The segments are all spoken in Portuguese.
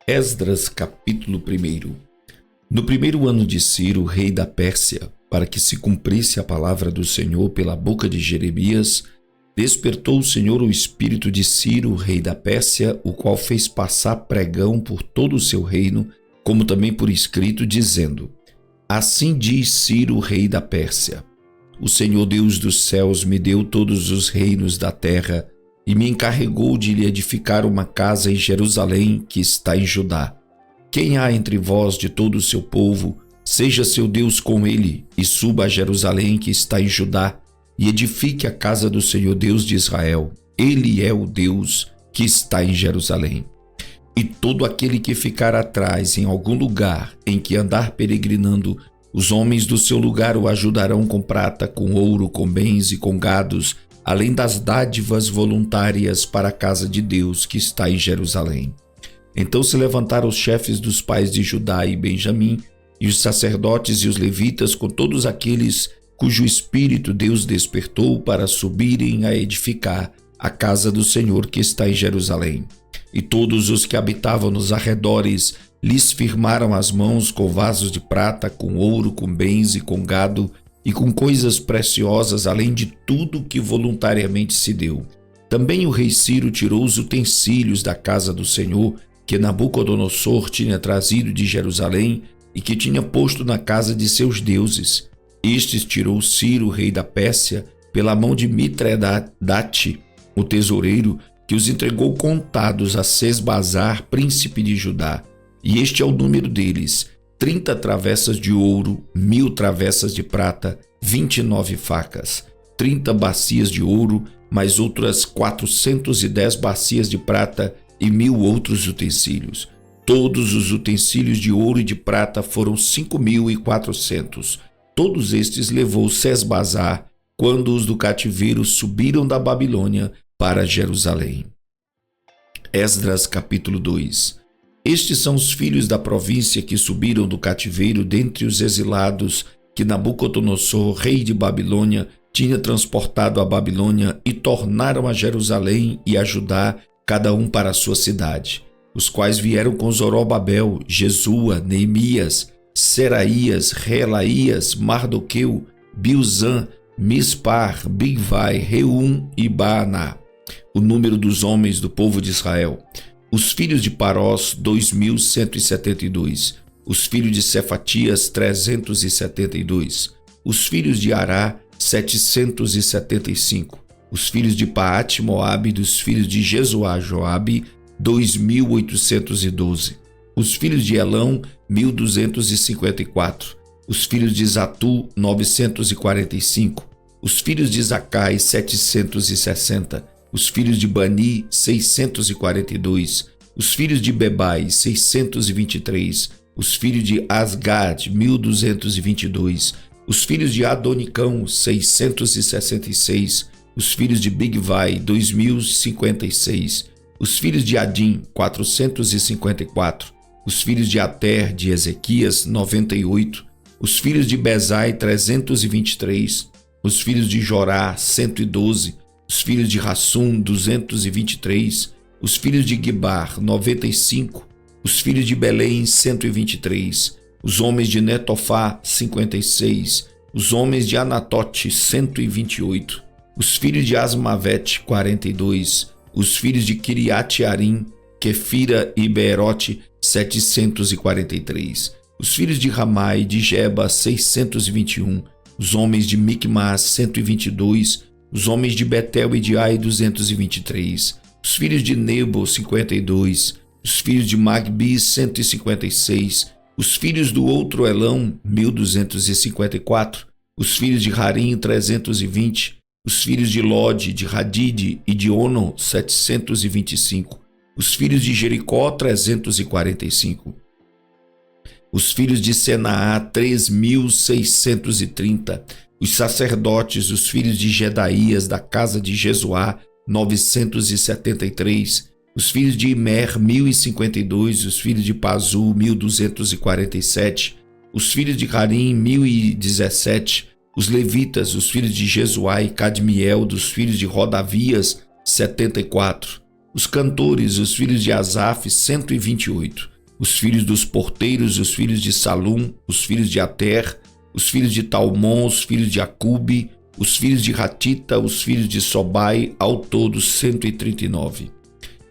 Esdras capítulo 1. No primeiro ano de Ciro, rei da Pérsia, para que se cumprisse a palavra do Senhor pela boca de Jeremias, despertou o Senhor o espírito de Ciro, rei da Pérsia, o qual fez passar pregão por todo o seu reino, como também por escrito, dizendo: Assim diz Ciro, rei da Pérsia: O Senhor Deus dos céus me deu todos os reinos da terra e me encarregou de lhe edificar uma casa em Jerusalém, que está em Judá. Quem há entre vós de todo o seu povo, seja seu Deus com ele, e suba a Jerusalém, que está em Judá, e edifique a casa do Senhor Deus de Israel. Ele é o Deus que está em Jerusalém. E todo aquele que ficar atrás em algum lugar em que andar peregrinando, os homens do seu lugar o ajudarão com prata, com ouro, com bens e com gados, além das dádivas voluntárias para a casa de Deus que está em Jerusalém. Então se levantaram os chefes dos pais de Judá e Benjamim, e os sacerdotes e os levitas, com todos aqueles cujo espírito Deus despertou para subirem a edificar a casa do Senhor que está em Jerusalém. E todos os que habitavam nos arredores lhes firmaram as mãos com vasos de prata, com ouro, com bens e com gado, e com coisas preciosas, além de tudo que voluntariamente se deu. Também o rei Ciro tirou os utensílios da casa do Senhor, que Nabucodonosor tinha trazido de Jerusalém e que tinha posto na casa de seus deuses. Estes tirou Ciro, rei da Pérsia, pela mão de Mitredate, o tesoureiro, que os entregou contados a Sesbazar, príncipe de Judá. E este é o número deles: 30 travessas de ouro, 1000 travessas de prata, 29 facas, 30 bacias de ouro, mais outras 410 bacias de prata e 1000 outros utensílios. Todos os utensílios de ouro e de prata foram 5.400. Todos estes levou Sesbazar quando os do cativeiro subiram da Babilônia para Jerusalém. Esdras capítulo 2. Estes são os filhos da província que subiram do cativeiro dentre os exilados que Nabucodonosor, rei de Babilônia, tinha transportado à Babilônia, e tornaram a Jerusalém e a Judá, cada um para a sua cidade, os quais vieram com Zorobabel, Jesua, Neemias, Seraías, Relaías, Mardoqueu, Bilzã, Mispar, Bigvai, Reum e Baaná. O número dos homens do povo de Israel: os filhos de Parós, 2.172. Os filhos de Cefatias, 372. Os filhos de Ará, 775. Os filhos de Paate, Moabe, dos filhos de Jesuá, Joabe, 2.812. Os filhos de Elão, 1.254. Os filhos de Zatu, 945. Os filhos de Zacai, 760. Os filhos de Bani, 642. Os filhos de Bebai, 623. Os filhos de Asgad, 1222. Os filhos de Adonicão, 666. Os filhos de Bigvai, 2056. Os filhos de Adim, 454. Os filhos de Ater, de Ezequias, 98. Os filhos de Bezai, 323. Os filhos de Jorá, 112. Os filhos de Rassum, 223. Os filhos de Gibar, 95. Os filhos de Belém, 123. Os homens de Netofá, 56. Os homens de Anatote, 128. Os filhos de Asmavete, 42. Os filhos de Kiriat-Arim, Quefira e Beerote, 743. Os filhos de Ramai, de Geba, 621. Os homens de Micmas, 122. Os homens de Betel e de Ai, 223. Os filhos de Nebo, 52. Os filhos de Magbi, 156. Os filhos do outro Elão, 1254. Os filhos de Harim, 320. Os filhos de Lode, de Hadide e de Ono, 725. Os filhos de Jericó, 345. Os filhos de Senaá, 3.630. Os sacerdotes, os filhos de Gedaías, da casa de Jesuá, 973. Os filhos de Imer, 1052. Os filhos de Pazu, 1247. Os filhos de Harim, 1017. Os levitas, os filhos de Jesuá e Cadmiel, dos filhos de Rodavias, 74. Os cantores, os filhos de Asaf, 128. os filhos dos porteiros, os filhos de Salum, os filhos de Ater, os filhos de Talmon, os filhos de Acube, os filhos de Ratita, os filhos de Sobai, ao todo 139.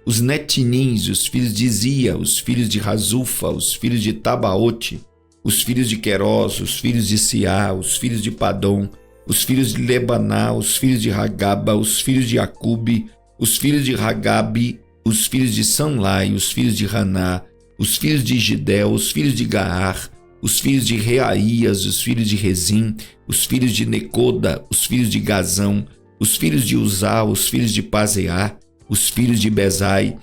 Os Netinins, os filhos de Zia, os filhos de Razufa, os filhos de Tabaote, os filhos de Querós, os filhos de Siá, os filhos de Padom, os filhos de Lebaná, os filhos de Ragaba, os filhos de Acube, os filhos de Ragabe, os filhos de Sanlai, os filhos de Haná, os filhos de Gidel, os filhos de Gaar, os filhos de Reaías, os filhos de Rezim, os filhos de Necoda, os filhos de Gazão, os filhos de Uzá, os filhos de Pazeá, os filhos de Bezai,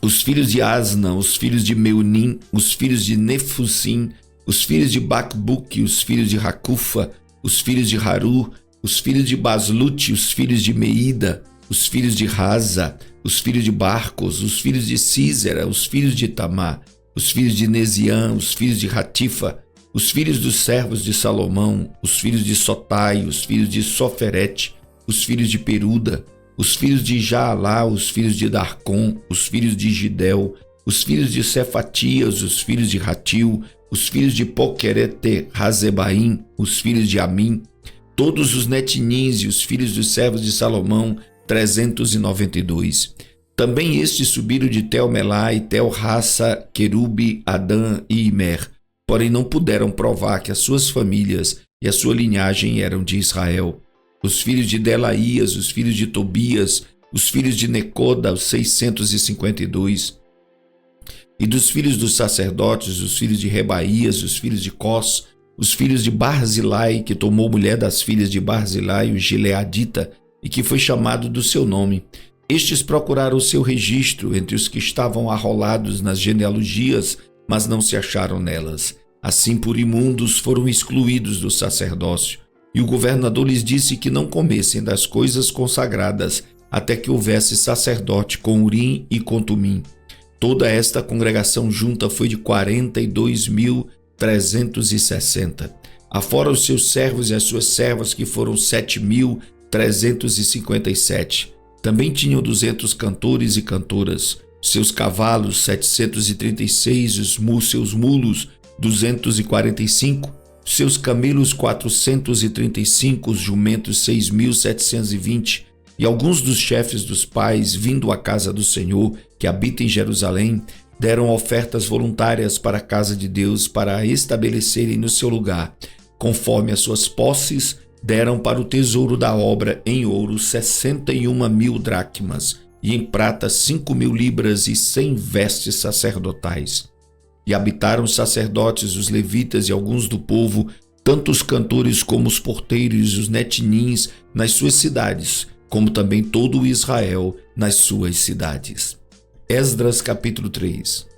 os filhos de Asna, os filhos de Meunim, os filhos de Nefusim, os filhos de Bacbuque, os filhos de Racufa, os filhos de Haru, os filhos de Baslute, os filhos de Meida, os filhos de Raza, os filhos de Barcos, os filhos de Císera, os filhos de Tamar, os filhos de Neziã, os filhos de Ratifa, os filhos dos servos de Salomão, os filhos de Sotai, os filhos de Soferete, os filhos de Peruda, os filhos de Jaalá, os filhos de Darcon, os filhos de Gidel, os filhos de Cefatias, os filhos de Ratil, os filhos de Poquerete Razebaim, os filhos de Amim, todos os Netinins e os filhos dos servos de Salomão, 392. Também estes subiram de Tel-Melai, Tel-Rassa, Querube, Adã e Imer, porém não puderam provar que as suas famílias e a sua linhagem eram de Israel. Os filhos de Delaías, os filhos de Tobias, os filhos de Necoda, os 652. E dos filhos dos sacerdotes, os filhos de Rebaías, os filhos de Cós, os filhos de Barzilai, que tomou mulher das filhas de Barzilai, o Gileadita, e que foi chamado do seu nome. Estes procuraram o seu registro entre os que estavam arrolados nas genealogias, mas não se acharam nelas. Assim, por imundos, foram excluídos do sacerdócio. E o governador lhes disse que não comessem das coisas consagradas, até que houvesse sacerdote com Urim e com Tumim. Toda esta congregação junta foi de 42.360. Afora os seus servos e as suas servas, que foram 7.357. Também tinham 200 cantores e cantoras. Seus cavalos, 736, seus mulos, 245. Seus camelos, 435, os jumentos, 6.720, e alguns dos chefes dos pais, vindo à casa do Senhor, que habita em Jerusalém, deram ofertas voluntárias para a casa de Deus para a estabelecerem no seu lugar. Conforme as suas posses, deram para o tesouro da obra em ouro 61.000 dracmas, e em prata 5.000 libras e 100 vestes sacerdotais. E habitaram os sacerdotes, os levitas e alguns do povo, tanto os cantores como os porteiros e os netinins nas suas cidades, como também todo o Israel nas suas cidades. Esdras capítulo 3.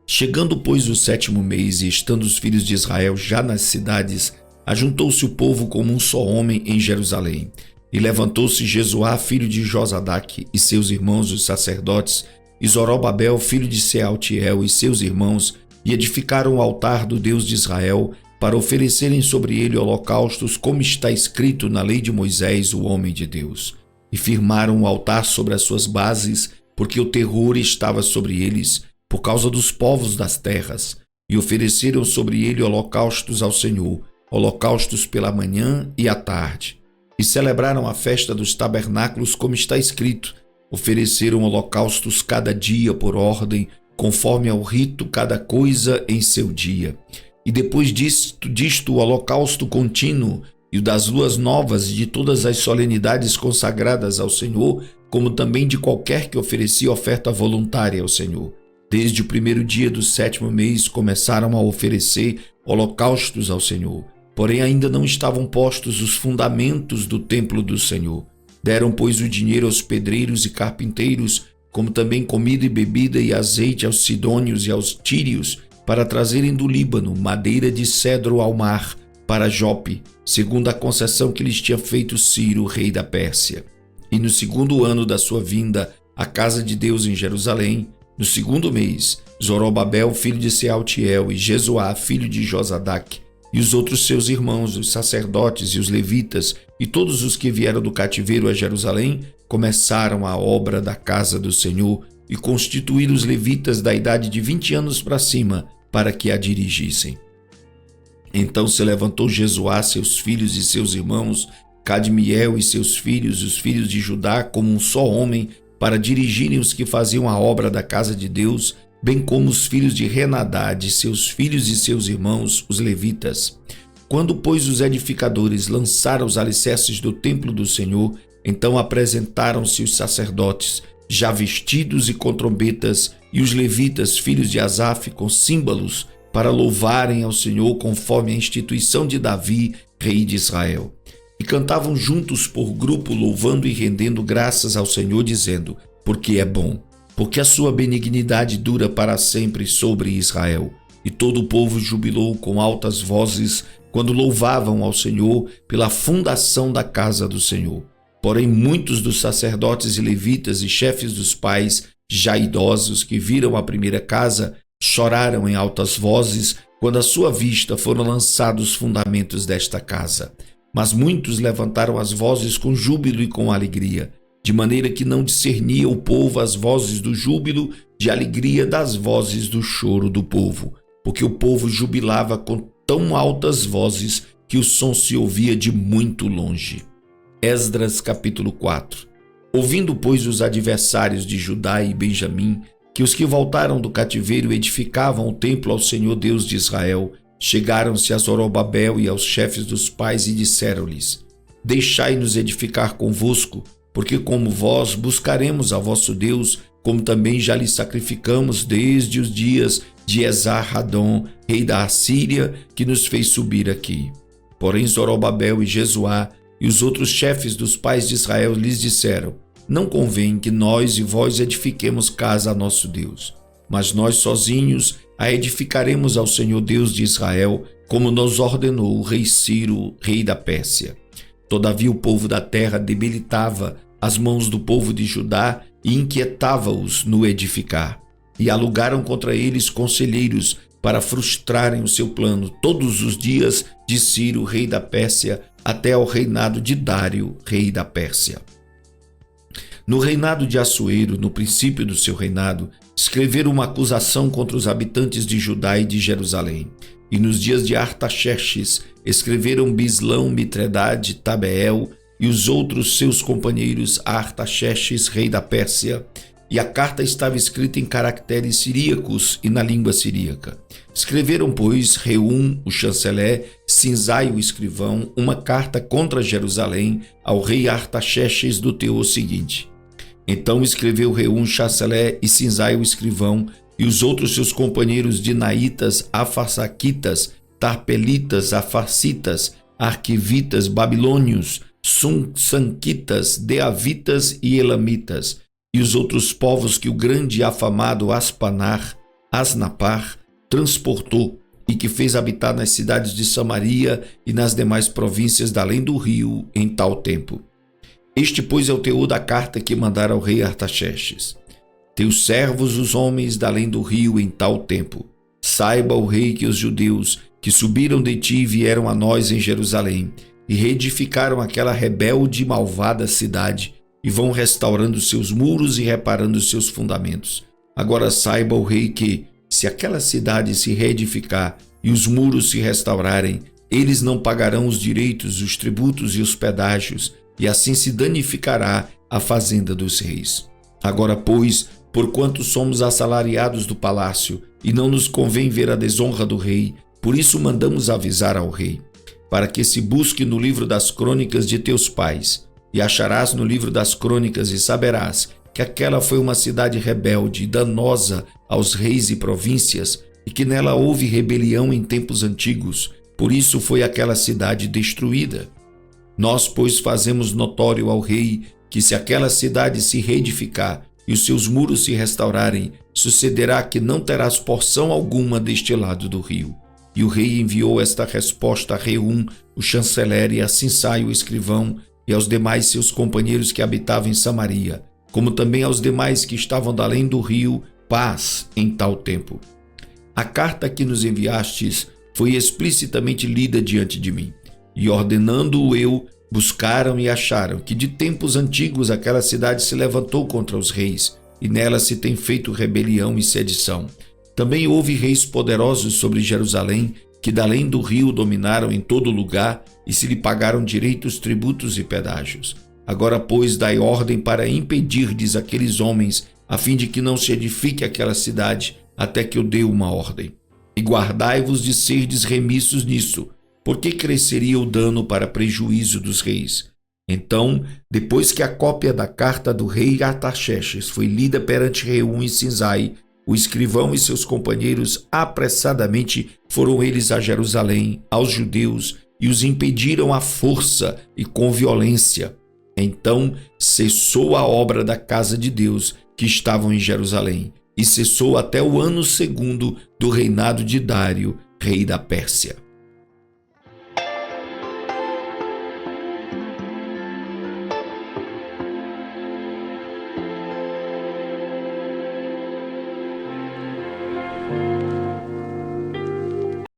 Chegando, pois, o 7º mês, e estando os filhos de Israel já nas cidades, ajuntou-se o povo como um só homem em Jerusalém. E levantou-se Jesuá, filho de Josadaque, e seus irmãos os sacerdotes, e Zorobabel, filho de Sealtiel, e seus irmãos, e edificaram o altar do Deus de Israel, para oferecerem sobre ele holocaustos, como está escrito na lei de Moisés, o homem de Deus. E firmaram o altar sobre as suas bases, porque o terror estava sobre eles, por causa dos povos das terras, e ofereceram sobre ele holocaustos ao Senhor, holocaustos pela manhã e à tarde. E celebraram a festa dos tabernáculos, como está escrito, ofereceram holocaustos cada dia por ordem, conforme ao rito, cada coisa em seu dia. E depois disto o holocausto contínuo, e o das luas novas, e de todas as solenidades consagradas ao Senhor, como também de qualquer que oferecia oferta voluntária ao Senhor. Desde o 1º dia do 7º mês começaram a oferecer holocaustos ao Senhor. Porém ainda não estavam postos os fundamentos do templo do Senhor. Deram, pois, o dinheiro aos pedreiros e carpinteiros, como também comida e bebida e azeite aos sidônios e aos tírios, para trazerem do Líbano madeira de cedro ao mar, para Jope, segundo a concessão que lhes tinha feito Ciro, rei da Pérsia. E no 2º ano da sua vinda à casa de Deus em Jerusalém, no 2º mês, Zorobabel, filho de Sealtiel, e Jesuá, filho de Josadaque, e os outros seus irmãos, os sacerdotes e os levitas, e todos os que vieram do cativeiro a Jerusalém, começaram a obra da casa do Senhor, e constituir os levitas da idade de 20 anos para cima, para que a dirigissem. Então se levantou Jesuá, seus filhos e seus irmãos, Cadmiel e seus filhos, os filhos de Judá, como um só homem, para dirigirem os que faziam a obra da casa de Deus, bem como os filhos de Renadade, seus filhos e seus irmãos, os levitas. Quando, pois, os edificadores lançaram os alicerces do templo do Senhor, então apresentaram-se os sacerdotes, já vestidos e com trombetas, e os levitas, filhos de Asaf, com símbolos, para louvarem ao Senhor conforme a instituição de Davi, rei de Israel. E cantavam juntos por grupo, louvando e rendendo graças ao Senhor, dizendo: porque é bom, porque a sua benignidade dura para sempre sobre Israel. E todo o povo jubilou com altas vozes, quando louvavam ao Senhor pela fundação da casa do Senhor. Porém, muitos dos sacerdotes e levitas e chefes dos pais, já idosos, que viram a primeira casa, choraram em altas vozes, quando à sua vista foram lançados os fundamentos desta casa. Mas muitos levantaram as vozes com júbilo e com alegria, de maneira que não discernia o povo as vozes do júbilo de alegria das vozes do choro do povo, porque o povo jubilava com tão altas vozes que o som se ouvia de muito longe. Esdras capítulo 4. Ouvindo, pois, os adversários de Judá e Benjamim, que os que voltaram do cativeiro edificavam o templo ao Senhor Deus de Israel, chegaram-se a Zorobabel e aos chefes dos pais e disseram-lhes: deixai-nos edificar convosco, porque como vós buscaremos a vosso Deus, como também já lhe sacrificamos desde os dias de Esar-Hadom, rei da Assíria, que nos fez subir aqui. Porém Zorobabel e Jesuá e os outros chefes dos pais de Israel lhes disseram: não convém que nós e vós edifiquemos casa a nosso Deus, mas nós sozinhos a edificaremos ao Senhor Deus de Israel, como nos ordenou o rei Ciro, rei da Pérsia. Todavia o povo da terra debilitava as mãos do povo de Judá e inquietava-os no edificar. E alugaram contra eles conselheiros para frustrarem o seu plano todos os dias de Ciro, rei da Pérsia, até ao reinado de Dário, rei da Pérsia. No reinado de Assuero, no princípio do seu reinado, escreveram uma acusação contra os habitantes de Judá e de Jerusalém. E nos dias de Artaxerxes, escreveram Bislão, Mitredade, Tabeel e os outros seus companheiros a Artaxerxes, rei da Pérsia. E a carta estava escrita em caracteres siríacos e na língua siríaca. Escreveram, pois, Reum, o chanceler, Sinzai, o escrivão, uma carta contra Jerusalém ao rei Artaxerxes do teor seguinte: então escreveu Reum, chanceler, e Sinzai, o escrivão, e os outros seus companheiros dinaitas, afarsaquitas, tarpelitas, afarcitas, arquivitas, babilônios, sunsanquitas, deavitas e elamitas, e os outros povos que o grande e afamado Asnapar transportou e que fez habitar nas cidades de Samaria e nas demais províncias da além do rio em tal tempo. Este, pois, é o teor da carta que mandara ao rei Artaxerxes. Teus servos, os homens da além do rio em tal tempo. Saiba o rei que os judeus que subiram de ti vieram a nós em Jerusalém e reedificaram aquela rebelde e malvada cidade, e vão restaurando seus muros e reparando seus fundamentos. Agora saiba o rei que, se aquela cidade se reedificar e os muros se restaurarem, eles não pagarão os direitos, os tributos e os pedágios, e assim se danificará a fazenda dos reis. Agora, pois, porquanto somos assalariados do palácio, e não nos convém ver a desonra do rei, por isso mandamos avisar ao rei, para que se busque no livro das crônicas de teus pais, e acharás no livro das crônicas e saberás que aquela foi uma cidade rebelde e danosa aos reis e províncias, e que nela houve rebelião em tempos antigos, por isso foi aquela cidade destruída. Nós, pois, fazemos notório ao rei que se aquela cidade se reedificar e os seus muros se restaurarem, sucederá que não terás porção alguma deste lado do rio. E o rei enviou esta resposta a Reum, o chanceler, e a Sinsai, o escrivão, e aos demais seus companheiros que habitavam em Samaria, como também aos demais que estavam da além do rio, paz em tal tempo. A carta que nos enviastes foi explicitamente lida diante de mim, e ordenando-o eu, buscaram e acharam que de tempos antigos aquela cidade se levantou contra os reis, e nela se tem feito rebelião e sedição. Também houve reis poderosos sobre Jerusalém, que da além do rio dominaram em todo lugar e se lhe pagaram direitos, tributos e pedágios. Agora, pois, dai ordem para impedirdes aqueles homens, a fim de que não se edifique aquela cidade, até que eu dê uma ordem. E guardai-vos de serdes remissos nisso, porque cresceria o dano para prejuízo dos reis. Então, depois que a cópia da carta do rei Artaxerxes foi lida perante Reum e Sinzai, o escrivão e seus companheiros apressadamente foram eles a Jerusalém, aos judeus, e os impediram à força e com violência. Então cessou a obra da casa de Deus que estavam em Jerusalém, e cessou até o ano 2º do reinado de Dário, rei da Pérsia.